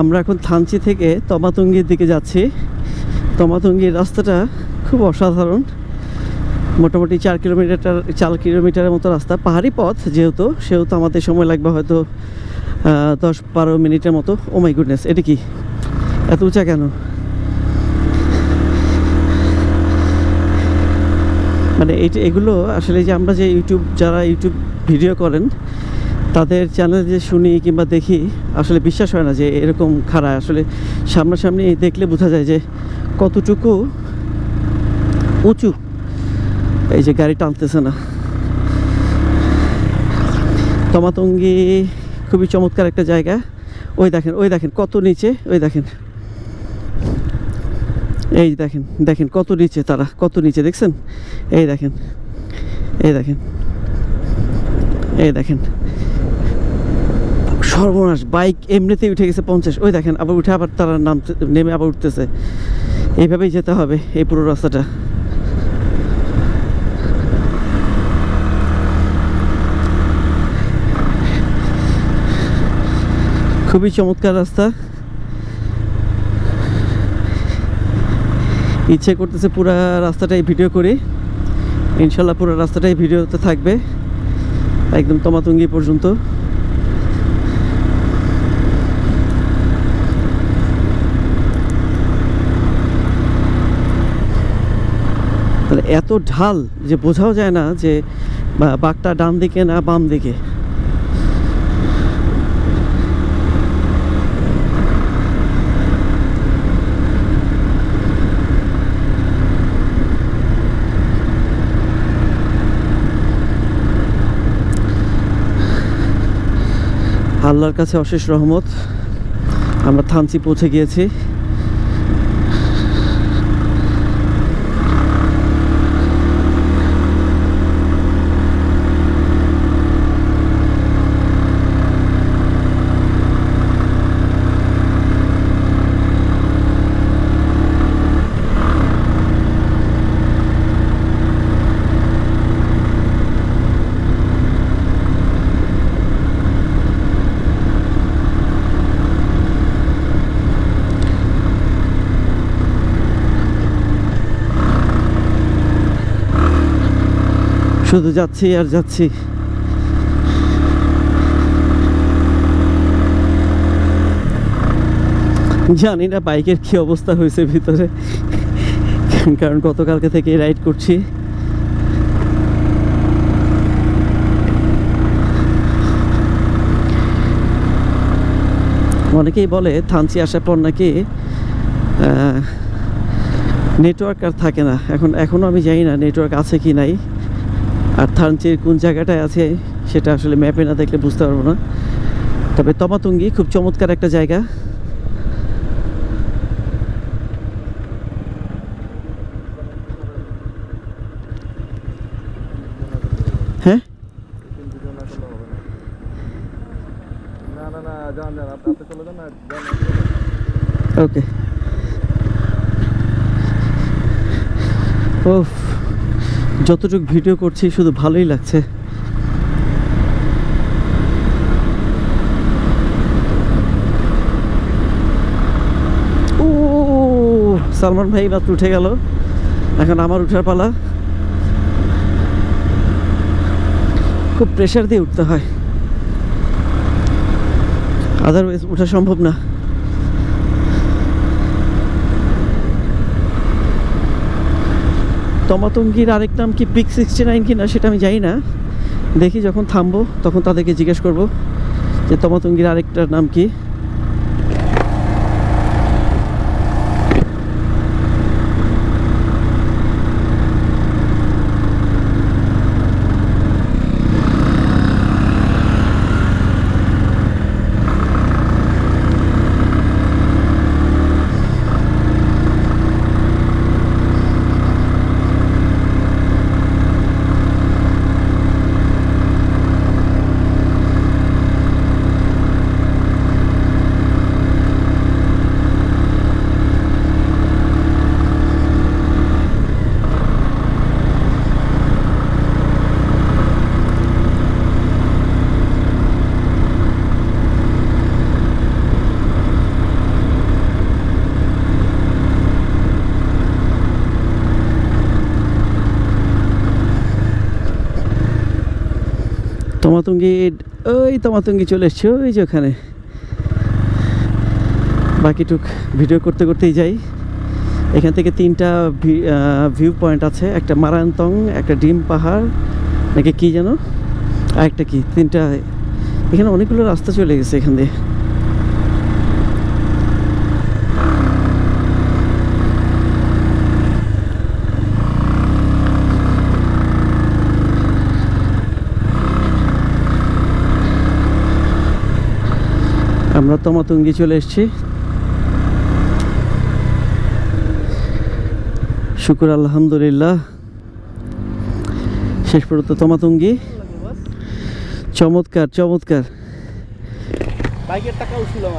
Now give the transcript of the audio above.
আমরা এখন থানচি থেকে তমাতঙ্গির দিকে যাচ্ছি। তমাতঙ্গির রাস্তাটা খুব অসাধারণ, মোটামুটি 4 কিলোমিটারের মতো রাস্তা, পাহাড়ি পথ যেহেতু, সেহেতু আমাদের সময় লাগবে হয়তো 10-12 মিনিটের মতো। ও মাই গুডনেস, এটা কি এত উঁচা কেন? মানে এগুলো আসলে যে আমরা যে যারা ইউটিউব ভিডিও করেন তাদের চ্যানেল যে শুনি কিংবা দেখি, আসলে বিশ্বাস হয় না যে এরকম খাড়া। আসলে সামনাসামনি দেখলে বোঝা যায় যে কতটুকু উঁচু। এই যে গাড়ি টানতেছে না। তমাতঙ্গি খুবই চমৎকার একটা জায়গা। ওই দেখেন কত নিচে, এই দেখেন কত নিচে, তারা কত নিচে দেখছেন? এই দেখেন সর্বনাশ, বাইক এমনিতেই উঠে গেছে 50। ওই দেখেন আবার উঠে, আবার তারা নেমে আবার উঠতেছে। এইভাবেই যেতে হবে এই পুরো রাস্তাটা। খুবই চমৎকার রাস্তা। ইচ্ছে করতেছে পুরো রাস্তাটাই ভিডিও করি। ইনশাল্লাহ পুরো রাস্তাটাই ভিডিওতে থাকবে একদম তমাতঙ্গি পর্যন্ত। তাহলে এত ঢাল যে বোঝাও যায় না যে বাঁকটা ডান দিকে না বাম দিকে। আল্লাহর কাছে অশেষ রহমত, আমরা থানচি পৌঁছে গিয়েছি। শুধু যাচ্ছি আর যাচ্ছি। জানি না বাইকের কি অবস্থা হয়েছে ভিতরে, কারণ গতকালকে থেকে রাইড করছি। অনেকেই বলে থানচি আসার পর নাকি নেটওয়ার্ক আর থাকে না। এখনও আমি জানি না নেটওয়ার্ক আছে কি নাই, আর থানচির কোন জায়গাটায় আছে সেটা আসলে ম্যাপে না দেখলে বুঝতে পারবো না। তবে তমাতঙ্গি খুব চমৎকার একটা জায়গা। হ্যাঁ, ওকে। ও, যতটুকু ভিডিও করছি শুধু ভালোই লাগছে। ও, সালমান ভাই মাত্র উঠে গেল, এখন আমার উঠার পালা। খুব প্রেশার দিয়ে উঠতে হয়, আদারওয়াইজ ওঠা সম্ভব না। তমাতঙ্গির আরেক নাম কি পিক 69 কিনা সেটা আমি জানি না, দেখি যখন থামবো তখন তাদেরকে জিজ্ঞেস করব যে তমাতঙ্গির আরেকটার নাম কি। তমাতঙ্গি, ওই তমাতঙ্গি চলে এসছে ওই যে ওখানে। বাকিটুক ভিডিও করতে করতেই যাই। এখান থেকে 3টা ভিউ পয়েন্ট আছে, একটা মারান্তং, একটা ডিম পাহাড় নাকি কী যেন, আর একটা কি, 3টা। এখানে অনেকগুলো রাস্তা চলে গেছে এখান দিয়ে। আমরা তমাতঙ্গি চলে এসেছি। শুকুর আলহামদুলিল্লাহ, শেষ পর্যন্ত তমাতঙ্গি। চমৎকার চমৎকার। বাইকের টাকা উঠছিল আমার।